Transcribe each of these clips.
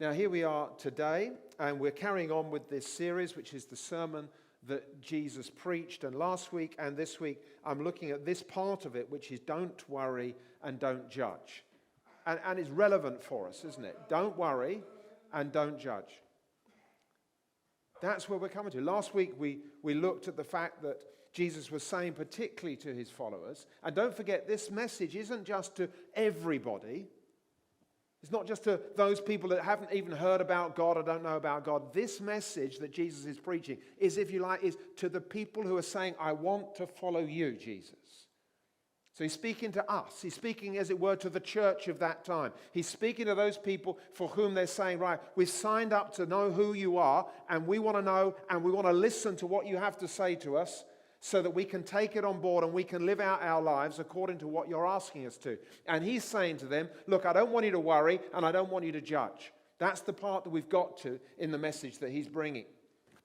Now, here we are today, and we're carrying on with this series, which is the sermon that Jesus preached. And last week and this week, I'm looking at this part of it, which is don't worry and don't judge. And it's relevant for us, isn't it? Don't worry and don't judge. That's where we're coming to. Last week, we looked at the fact that Jesus was saying particularly to his followers, and don't forget, this message isn't just to everybody. It's not just to those people that haven't even heard about God or don't know about God. This message that Jesus is preaching is, if you like, is to the people who are saying, I want to follow you, Jesus. So he's speaking to us. He's speaking, as it were, to the church of that time. He's speaking to those people for whom they're saying, right, we've signed up to know who you are, and we want to know, and we want to listen to what you have to say to us, so that we can take it on board and we can live out our lives according to what you're asking us to. And he's saying to them, look, I don't want you to worry and I don't want you to judge. That's the part that we've got to in the message that he's bringing.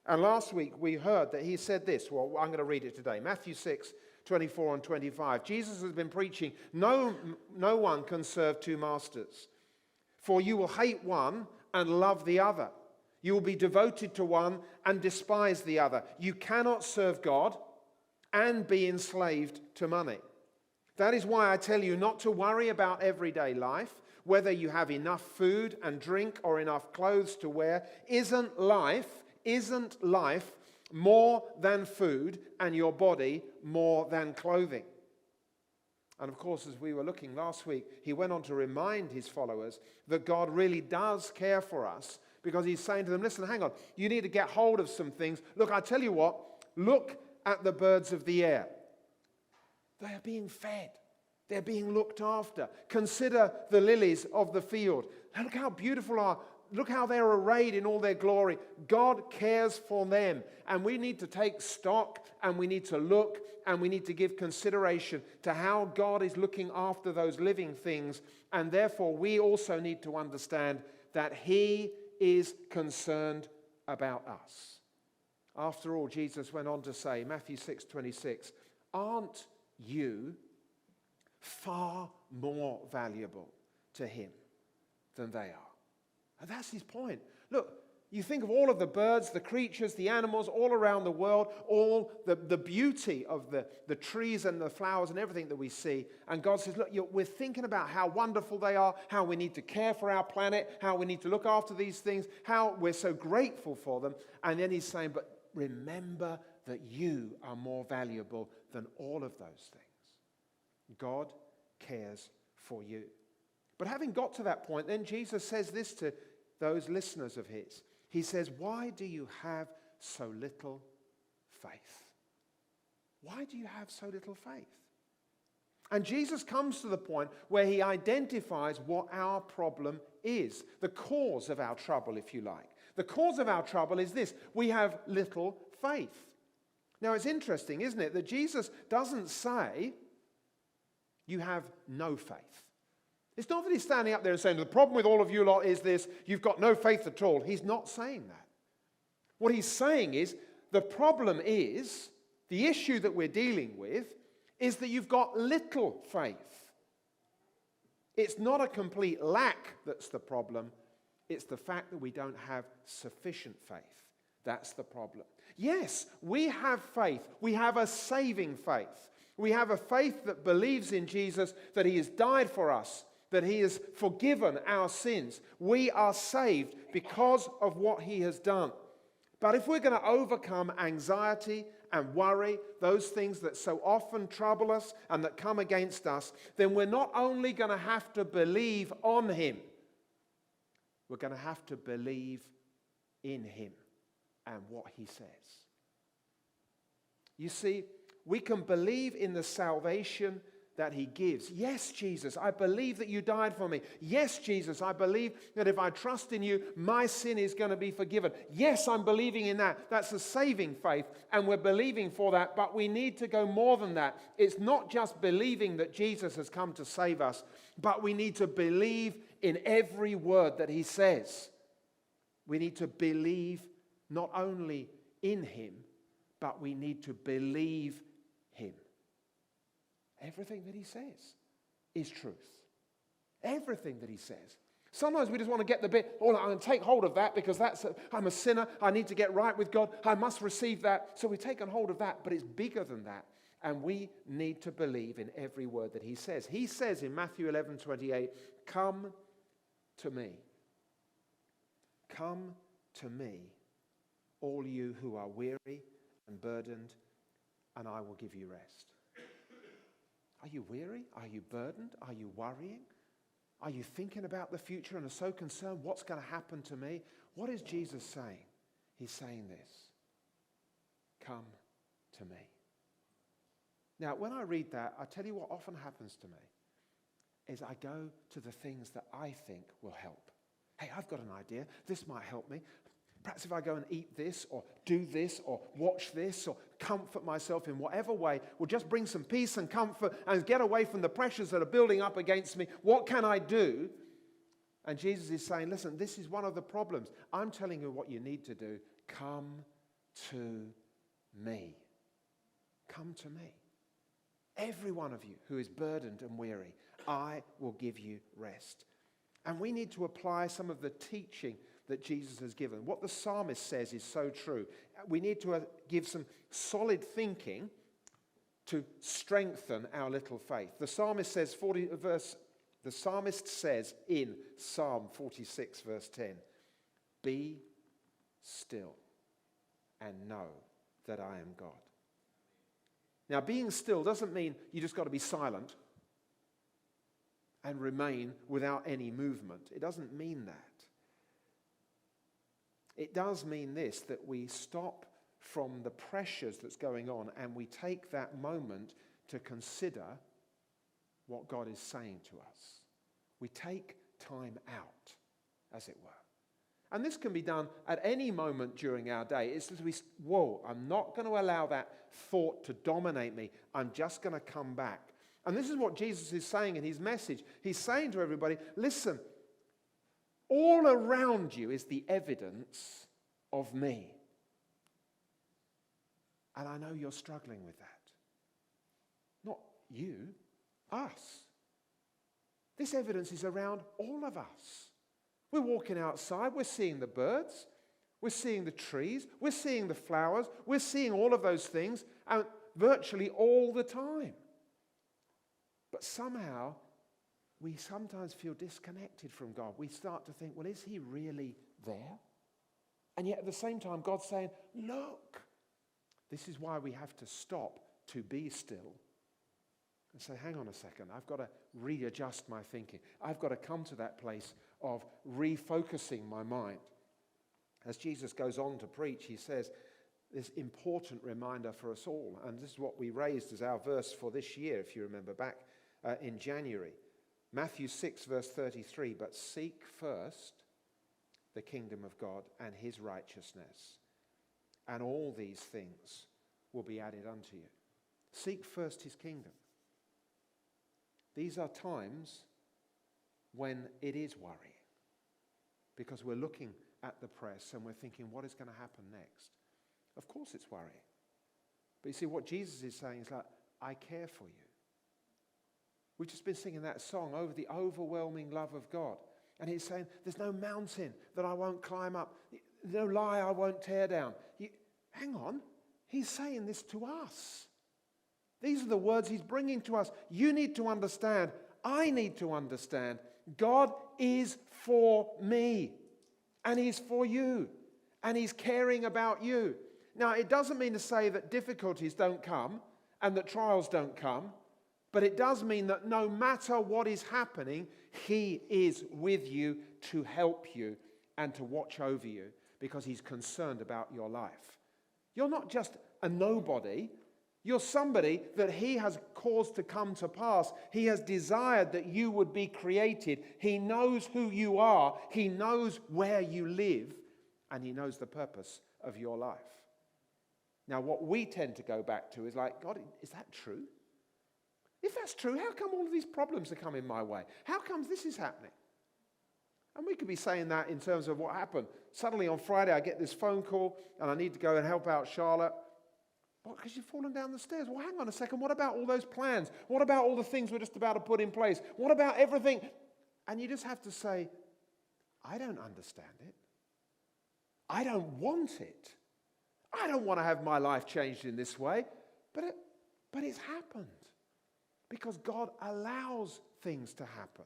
And last week we heard that he said this. Well, I'm going to read it today. Matthew 6, 24 and 25. Jesus has been preaching, no one can serve two masters. For you will hate one and love the other. You will be devoted to one and despise the other. You cannot serve God and be enslaved to money. That is why I tell you not to worry about everyday life, whether you have enough food and drink or enough clothes to wear. Isn't life more than food, and your body more than clothing? And of course, as we were looking last week, he went on to remind his followers that God really does care for us, because he's saying to them, listen, hang on, you need to get hold of some things. Look, I tell you what, look at the birds of the air. They are being fed. They're being looked after. Consider the lilies of the field. Look how beautiful are. Look how they're arrayed in all their glory. God cares for them. And we need to take stock, and we need to look, and we need to give consideration to how God is looking after those living things. And therefore, we also need to understand that he is concerned about us. After all, Jesus went on to say, Matthew 6:26, aren't you far more valuable to him than they are? And that's his point. Look, you think of all of the birds, the creatures, the animals all around the world, all the beauty of the trees and the flowers and everything that we see. And God says, look, we're thinking about how wonderful they are, how we need to care for our planet, how we need to look after these things, how we're so grateful for them. And then he's saying, but remember that you are more valuable than all of those things. God cares for you. But having got to that point, then Jesus says this to those listeners of his. He says, why do you have so little faith? Why do you have so little faith? And Jesus comes to the point where he identifies what our problem is, the cause of our trouble, if you like. The cause of our trouble is this: we have little faith. Now, it's interesting, isn't it, that Jesus doesn't say you have no faith. It's not that he's standing up there and saying, the problem with all of you lot is this, you've got no faith at all. He's not saying that. What he's saying is, the problem is, the issue that we're dealing with, is that you've got little faith. It's not a complete lack that's the problem. It's the fact that we don't have sufficient faith. That's the problem. Yes, we have faith. We have a saving faith. We have a faith that believes in Jesus, that he has died for us, that he has forgiven our sins. We are saved because of what he has done. But if we're going to overcome anxiety and worry, those things that so often trouble us and that come against us, then we're not only going to have to believe on him, we're going to have to believe in him and what he says. You see, we can believe in the salvation that he gives. Yes, Jesus, I believe that you died for me. Yes, Jesus, I believe that if I trust in you, my sin is going to be forgiven. Yes, I'm believing in that. That's a saving faith, and we're believing for that, but we need to go more than that. It's not just believing that Jesus has come to save us, but we need to believe in every word that he says. We need to believe not only in him, but we need to believe him. Everything that he says is truth. Everything that he says. Sometimes we just want to get the bit, I'm going to take hold of that because I'm a sinner. I need to get right with God. I must receive that. So we've taken hold of that, but it's bigger than that. And we need to believe in every word that he says. He says in Matthew 11:28, come to me. Come to me, all you who are weary and burdened, and I will give you rest. Are you weary? Are you burdened? Are you worrying? Are you thinking about the future and are so concerned, what's going to happen to me? What is Jesus saying? He's saying this. Come to me. Now, when I read that, I tell you what often happens to me is I go to the things that I think will help. Hey, I've got an idea. This might help me. Perhaps if I go and eat this or do this or watch this or comfort myself in whatever way will just bring some peace and comfort and get away from the pressures that are building up against me. What can I do? And Jesus is saying, listen, this is one of the problems. I'm telling you what you need to do. Come to me. Come to me. Every one of you who is burdened and weary, I will give you rest. And we need to apply some of the teaching that Jesus has given. What the psalmist says is so true. We need to give some solid thinking to strengthen our little faith. The psalmist says in Psalm 46 verse 10, be still and know that I am God. Now, being still doesn't mean you just got to be silent and remain without any movement. It doesn't mean that. It does mean this, that we stop from the pressures that's going on and we take that moment to consider what God is saying to us. We take time out, as it were. And this can be done at any moment during our day. It's that I'm not going to allow that thought to dominate me. I'm just going to come back. And this is what Jesus is saying in his message. He's saying to everybody, listen, all around you is the evidence of me. And I know you're struggling with that. Not you, us. This evidence is around all of us. We're walking outside, we're seeing the birds, we're seeing the trees, we're seeing the flowers, we're seeing all of those things and virtually all the time. But somehow, we sometimes feel disconnected from God. We start to think, well, is he really there? And yet at the same time, God's saying, look, this is why we have to stop to be still and say, hang on a second, I've got to readjust my thinking. I've got to come to that place of refocusing my mind. As Jesus goes on to preach, he says this important reminder for us all, and this is what we raised as our verse for this year, if you remember back in January. Matthew 6 verse 33, but seek first the kingdom of God and his righteousness, and all these things will be added unto you. Seek first his kingdom. These are times when it is worrying, because we're looking at the press and we're thinking, what is going to happen next? Of course it's worrying. But you see, what Jesus is saying is like, I care for you. We've just been singing that song over the overwhelming love of God. And he's saying, there's no mountain that I won't climb up. No lie I won't tear down. Hang on. He's saying this to us. These are the words he's bringing to us. You need to understand. I need to understand. God is for me. And he's for you. And he's caring about you. Now, it doesn't mean to say that difficulties don't come and that trials don't come. But it does mean that no matter what is happening, he is with you to help you and to watch over you because he's concerned about your life. You're not just a nobody. You're somebody that he has caused to come to pass. He has desired that you would be created. He knows who you are. He knows where you live. And he knows the purpose of your life. Now, what we tend to go back to is like, God, is that true? If that's true, how come all of these problems are coming my way? How comes this is happening? And we could be saying that in terms of what happened. Suddenly on Friday, I get this phone call and I need to go and help out Charlotte. What, because you've fallen down the stairs? Well, hang on a second. What about all those plans? What about all the things we're just about to put in place? What about everything? And you just have to say, I don't understand it. I don't want it. I don't want to have my life changed in this way. But it's happened. Because God allows things to happen.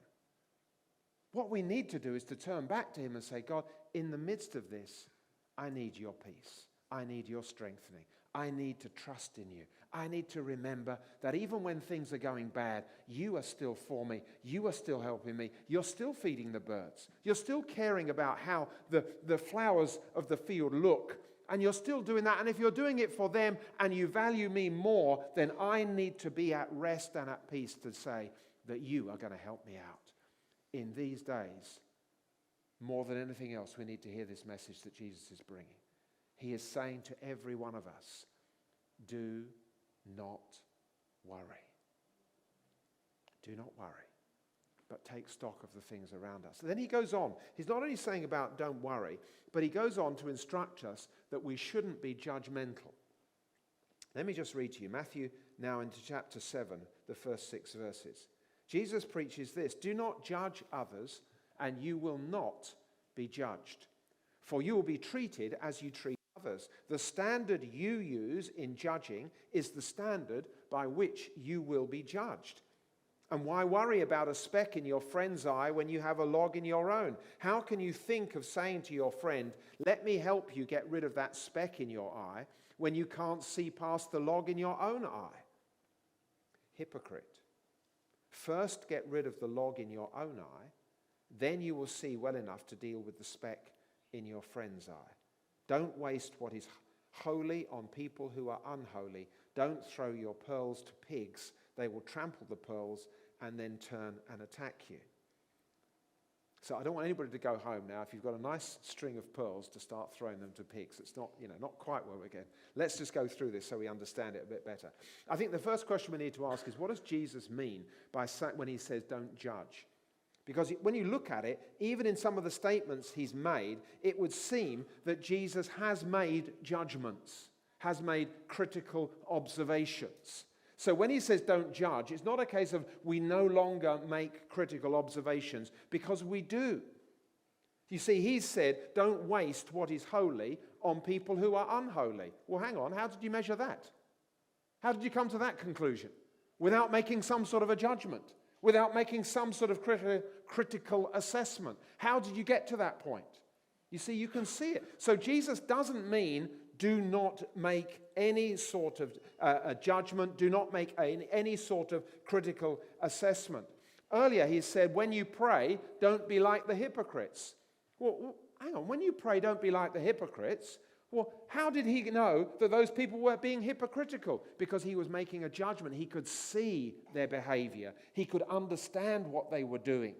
What we need to do is to turn back to him and say, God, in the midst of this, I need your peace. I need your strengthening. I need to trust in you. I need to remember that even when things are going bad, you are still for me. You are still helping me. You're still feeding the birds. You're still caring about how the flowers of the field look. And you're still doing that. And if you're doing it for them and you value me more, then I need to be at rest and at peace to say that you are going to help me out. In these days, more than anything else, we need to hear this message that Jesus is bringing. He is saying to every one of us, do not worry. Do not worry, but take stock of the things around us. And then he goes on. He's not only saying about don't worry, but he goes on to instruct us that we shouldn't be judgmental. Let me just read to you Matthew now into chapter 7, the first 6 verses. Jesus preaches this, do not judge others, and you will not be judged. For you will be treated as you treat others. The standard you use in judging is the standard by which you will be judged. And why worry about a speck in your friend's eye when you have a log in your own? How can you think of saying to your friend, let me help you get rid of that speck in your eye, when you can't see past the log in your own eye? Hypocrite. First get rid of the log in your own eye, then you will see well enough to deal with the speck in your friend's eye. Don't waste what is holy on people who are unholy. Don't throw your pearls to pigs. They will trample the pearls and then turn and attack you. So I don't want anybody to go home now if you've got a nice string of pearls to start throwing them to pigs. It's not, not quite where we're going. Let's just go through this so we understand it a bit better. I think the first question we need to ask is, what does Jesus mean when he says don't judge? Because when you look at it, even in some of the statements he's made, it would seem that Jesus has made judgments, has made critical observations. So when he says don't judge, it's not a case of we no longer make critical observations, because we do. You see, he said don't waste what is holy on people who are unholy. Well, hang on, how did you measure that? How did you come to that conclusion? Without making some sort of a judgment, without making some sort of critical assessment. How did you get to that point? You see, you can see it. So Jesus doesn't mean do not make any sort of a judgment, do not make any sort of critical assessment. Earlier he said, when you pray, don't be like the hypocrites. Well, hang on, when you pray, don't be like the hypocrites. Well, how did he know that those people were being hypocritical? Because he was making a judgment. He could see their behavior. He could understand what they were doing.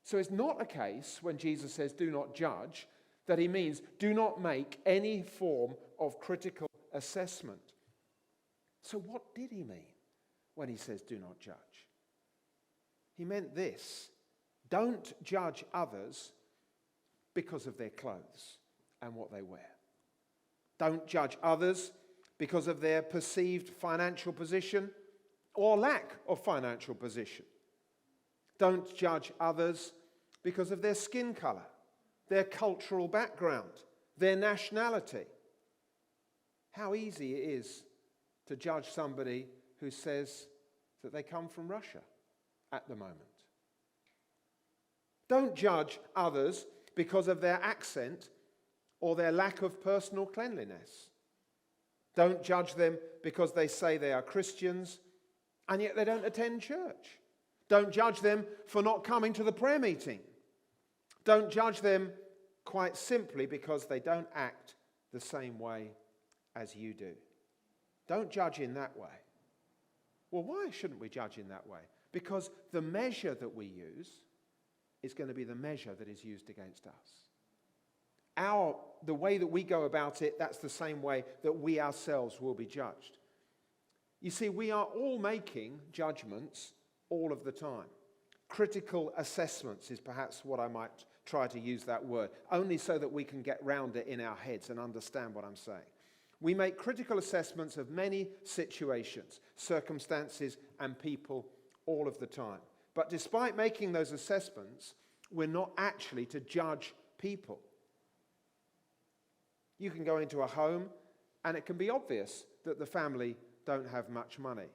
So it's not a case when Jesus says do not judge that he means do not make any form of critical assessment. So what did he mean when he says do not judge? He meant this: don't judge others because of their clothes and what they wear. Don't judge others because of their perceived financial position or lack of financial position. Don't judge others because of their skin color, their cultural background, their nationality. How easy it is to judge somebody who says that they come from Russia at the moment. Don't judge others because of their accent or their lack of personal cleanliness. Don't judge them because they say they are Christians and yet they don't attend church. Don't judge them for not coming to the prayer meeting. Don't judge them quite simply because they don't act the same way as you do. Don't judge in that way. Well, why shouldn't we judge in that way? Because the measure that we use is going to be the measure that is used against us. The way that we go about it, that's the same way that we ourselves will be judged. You see, we are all making judgments all of the time. Critical assessments is perhaps what I might try to use that word, only so that we can get round it in our heads and understand what I'm saying. We make critical assessments of many situations, circumstances, and people all of the time. But despite making those assessments, We're not actually to judge people. You can go into a home and it can be obvious that the family don't have much money.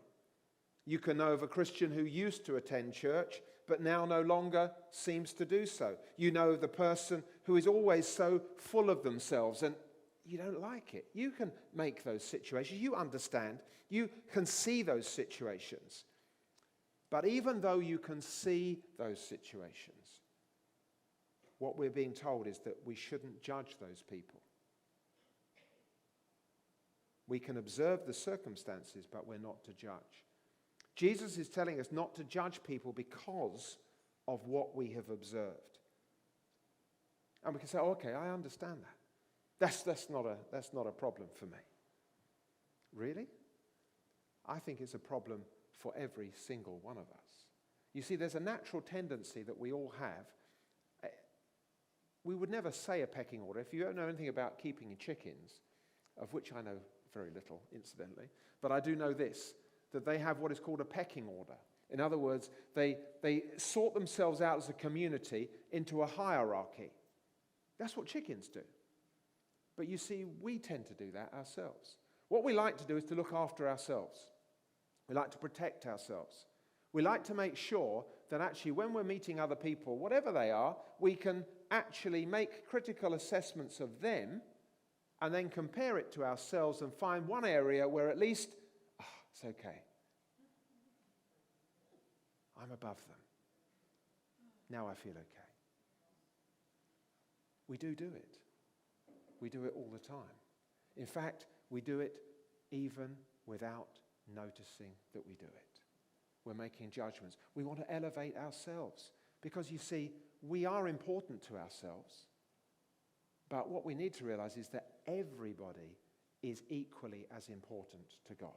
You can know of a Christian who used to attend church but now no longer seems to do so. You know of the person who is always so full of themselves and you don't like it. You can make those situations. You understand. You can see those situations. But even though you can see those situations, what we're being told is that we shouldn't judge those people. We can observe the circumstances, but we're not to judge. Jesus is telling us not to judge people because of what we have observed. And we can say, oh, okay, I understand that. That's not a problem for me. Really? I think it's a problem for every single one of us. You see, there's a natural tendency that we all have. We would never say a pecking order. If you don't know anything about keeping chickens, of which I know very little, incidentally, but I do know this, that they have what is called a pecking order. In other words, they sort themselves out as a community into a hierarchy. That's what chickens do. But you see, we tend to do that ourselves. What we like to do is to look after ourselves. We like to protect ourselves. We like to make sure that actually when we're meeting other people, whatever they are, we can actually make critical assessments of them and then compare it to ourselves and find one area where at least, it's okay. I'm above them. Now I feel okay. We do it. We do it all the time. In fact, we do it even without noticing that we do it. We're making judgments. We want to elevate ourselves because, you see, we are important to ourselves. But what we need to realize is that everybody is equally as important to God.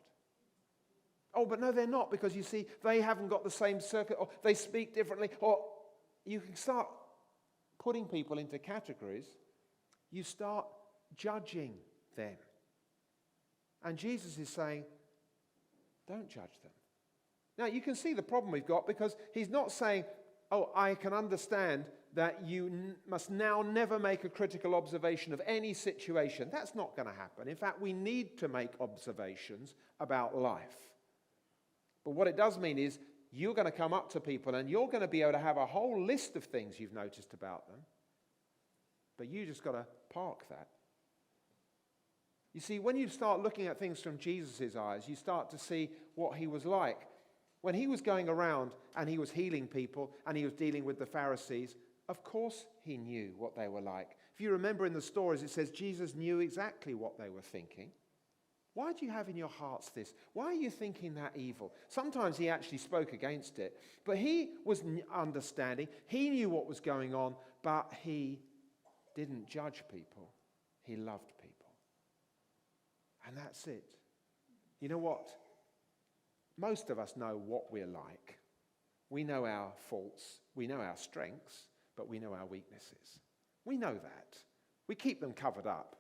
Oh, but no, they're not, because you see, they haven't got the same circuit, or they speak differently, or you can start putting people into categories. You start judging them. And Jesus is saying, don't judge them. Now, you can see the problem we've got, because he's not saying, oh, I can understand that you must now never make a critical observation of any situation. That's not going to happen. In fact, we need to make observations about life. But what it does mean is you're going to come up to people and you're going to be able to have a whole list of things you've noticed about them. But you just got to park that. You see, when you start looking at things from Jesus' eyes, you start to see what he was like. When he was going around and he was healing people and he was dealing with the Pharisees, of course he knew what they were like. If you remember in the stories, it says Jesus knew exactly what they were thinking. Why do you have in your hearts this? Why are you thinking that evil? Sometimes he actually spoke against it, but he was understanding. He knew what was going on, but he didn't judge people. He loved people. And that's it. You know what? Most of us know what we're like. We know our faults. We know our strengths, but we know our weaknesses. We know that. We keep them covered up,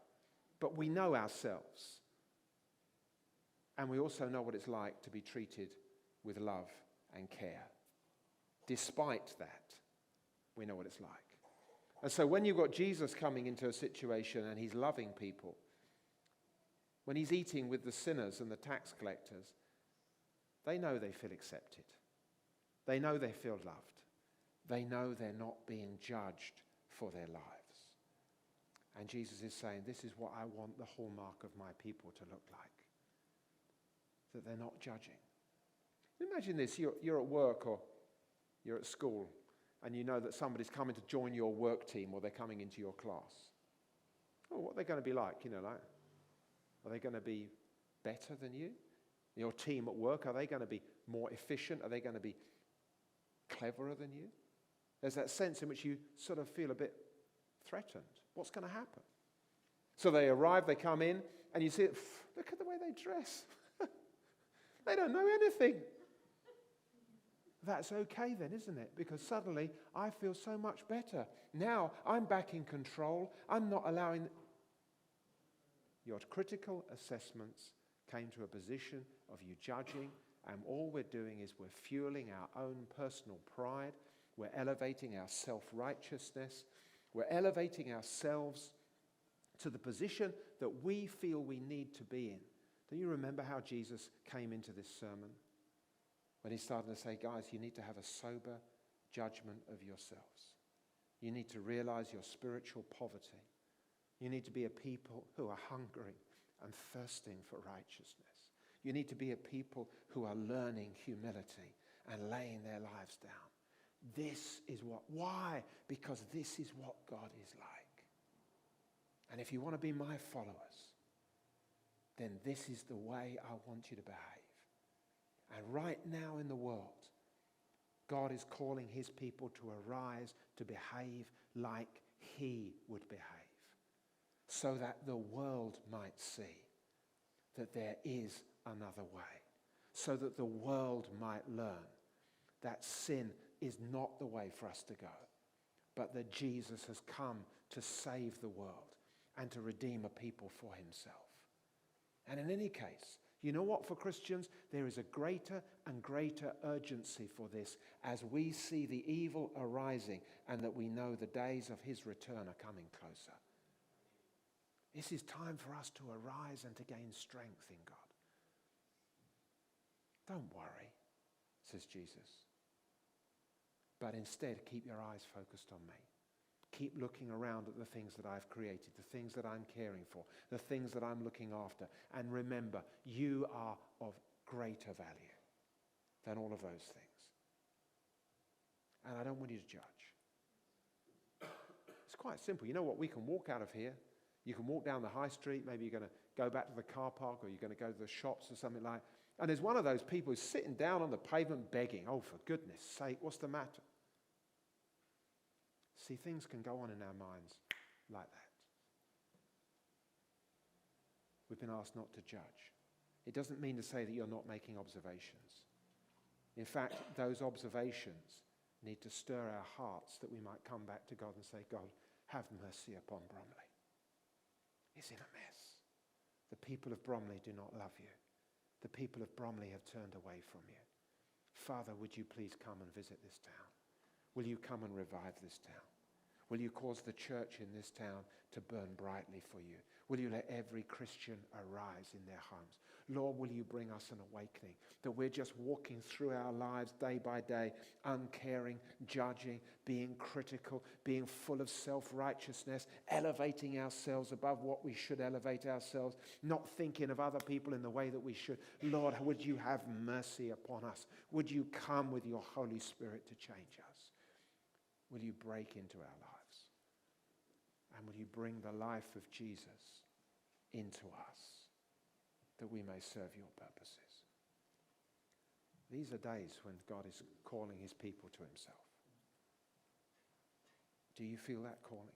but we know ourselves. And we also know what it's like to be treated with love and care. Despite that, we know what it's like. And so when you've got Jesus coming into a situation and he's loving people, when he's eating with the sinners and the tax collectors, they know they feel accepted. They know they feel loved. They know they're not being judged for their lives. And Jesus is saying, this is what I want the hallmark of my people to look like. That they're not judging. Imagine this, you're at work or you're at school and you know that somebody's coming to join your work team or they're coming into your class. Oh, what are they going to be like? Are they going to be better than you? Your team at work, are they going to be more efficient? Are they going to be cleverer than you? There's that sense in which you sort of feel a bit threatened. What's going to happen? So they arrive, they come in, and you see, look at the way they dress. They don't know anything. That's okay then, isn't it? Because suddenly I feel so much better. Now I'm back in control. I'm not allowing... Your critical assessments came to a position of you judging, and all we're doing is we're fueling our own personal pride. We're elevating our self-righteousness. We're elevating ourselves to the position that we feel we need to be in. Do you remember how Jesus came into this sermon? When he started to say, guys, you need to have a sober judgment of yourselves. You need to realize your spiritual poverty. You need to be a people who are hungry and thirsting for righteousness. You need to be a people who are learning humility and laying their lives down. This is what, why? Because this is what God is like. And if you want to be my followers, then this is the way I want you to behave. And right now in the world, God is calling his people to arise, to behave like he would behave, so that the world might see that there is another way, so that the world might learn that sin is not the way for us to go, but that Jesus has come to save the world and to redeem a people for himself. And in any case, you know what, for Christians, there is a greater and greater urgency for this as we see the evil arising and that we know the days of his return are coming closer. This is time for us to arise and to gain strength in God. Don't worry, says Jesus, but instead keep your eyes focused on me. Keep looking around at the things that I've created, the things that I'm caring for, the things that I'm looking after. And remember, you are of greater value than all of those things. And I don't want you to judge. It's quite simple. You know what? We can walk out of here. You can walk down the high street. Maybe you're going to go back to the car park, or you're going to go to the shops or something like that. And there's one of those people who's sitting down on the pavement begging. Oh, for goodness sake, what's the matter? See, things can go on in our minds like that. We've been asked not to judge. It doesn't mean to say that you're not making observations. In fact, those observations need to stir our hearts that we might come back to God and say, God, have mercy upon Bromley. It's in a mess. The people of Bromley do not love you. The people of Bromley have turned away from you. Father, would you please come and visit this town? Will you come and revive this town? Will you cause the church in this town to burn brightly for you? Will you let every Christian arise in their homes? Lord, will you bring us an awakening that we're just walking through our lives day by day, uncaring, judging, being critical, being full of self-righteousness, elevating ourselves above what we should elevate ourselves, not thinking of other people in the way that we should. Lord, would you have mercy upon us? Would you come with your Holy Spirit to change us? Will you break into our lives? And will you bring the life of Jesus into us that we may serve your purposes? These are days when God is calling his people to himself. Do you feel that calling?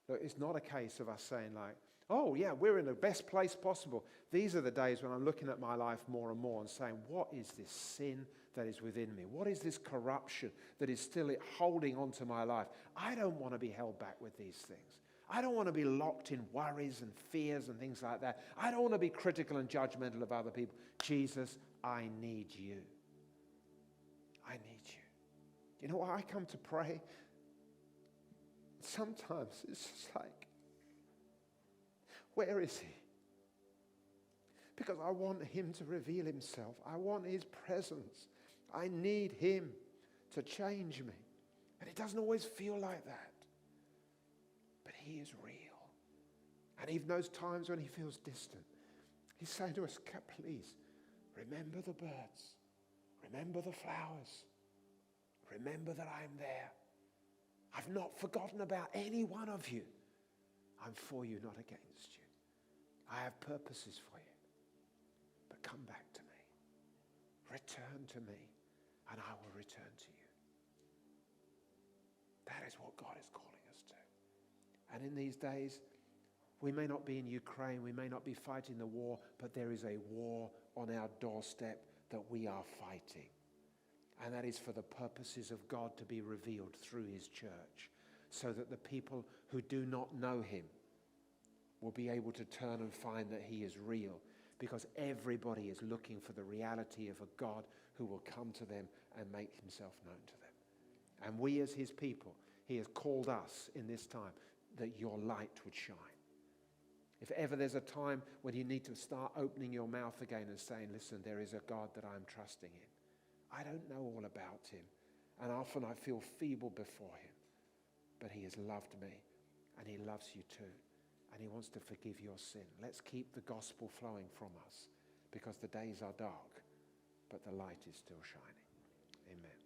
Look, it's not a case of us saying like, oh yeah, we're in the best place possible. These are the days when I'm looking at my life more and more and saying, what is this sin that is within me? What is this corruption that is still holding on to my life? I don't want to be held back with these things. I don't want to be locked in worries and fears and things like that. I don't want to be critical and judgmental of other people. Jesus, I need you. I need you. You know, when I come to pray, sometimes it's just like, where is he? Because I want him to reveal himself. I want his presence. I need him to change me. And it doesn't always feel like that. But he is real. And even those times when he feels distant, he's saying to us, please, remember the birds. Remember the flowers. Remember that I am there. I've not forgotten about any one of you. I'm for you, not against you. I have purposes for you. But come back to me. Return to me, and I will return to you. That is what God is calling us to. And in these days, we may not be in Ukraine, we may not be fighting the war, but there is a war on our doorstep that we are fighting. And that is for the purposes of God to be revealed through his church, so that the people who do not know him will be able to turn and find that he is real, because everybody is looking for the reality of a God who will come to them and make himself known to them. And we as his people, he has called us in this time that your light would shine. If ever there's a time when you need to start opening your mouth again and saying, listen, there is a God that I'm trusting in. I don't know all about him, and often I feel feeble before him, but he has loved me, and he loves you too, and he wants to forgive your sin. Let's keep the gospel flowing from us, because the days are dark, but the light is still shining. Amen.